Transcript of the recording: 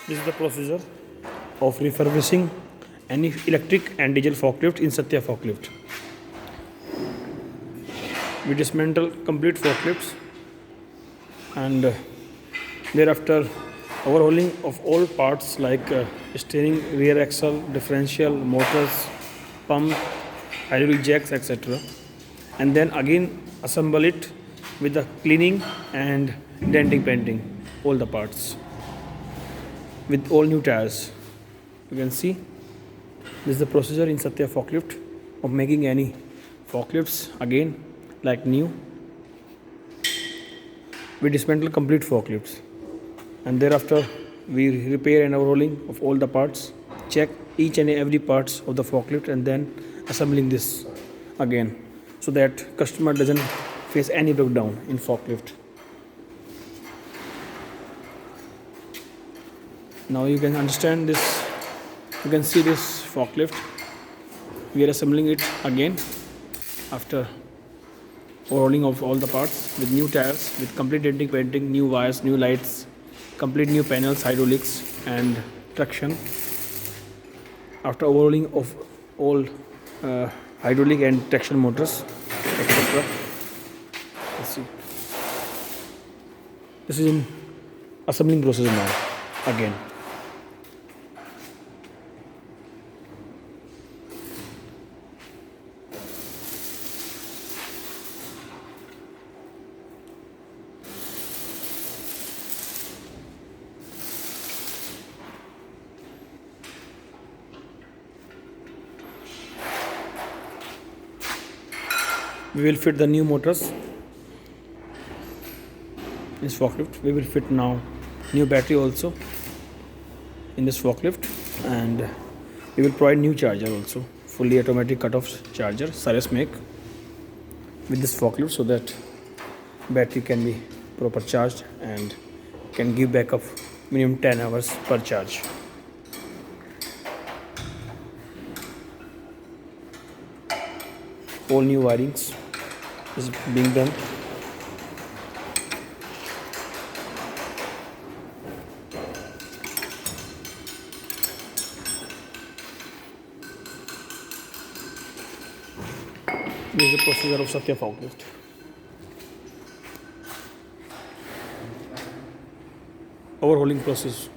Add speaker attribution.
Speaker 1: This is the procedure of refurbishing any electric and diesel forklift in Satya Forklift. We dismantle complete forklifts and thereafter overhauling of all parts like steering, rear axle, differential, motors, pump, hydraulic jacks, etc. And then again assemble it with the cleaning and denting, painting all the parts with all new tires. You can see this is the procedure in Satya Forklift of making any forklifts again like new. We dismantle complete forklifts and thereafter we repair and overhauling of all the parts, check each and every parts of the forklift and then assembling this again so that customer doesn't face any breakdown in forklift. Now you can understand this, you can see this forklift. We are assembling it again after overhauling of all the parts with new tires, with complete denting, painting, new wires, new lights, complete new panels, hydraulics and traction. After overhauling of all hydraulic and traction motors, etc. Let's see. This is in assembling process now again. We will fit the new motors in this forklift. We will fit now new battery also in this forklift and we will provide new charger also, fully automatic cutoff charger, Sares make, with this forklift so that battery can be proper charged and can give backup minimum 10 hours per charge. All new wirings is being done. This is the procedure of Satya Forklift. Overhauling process.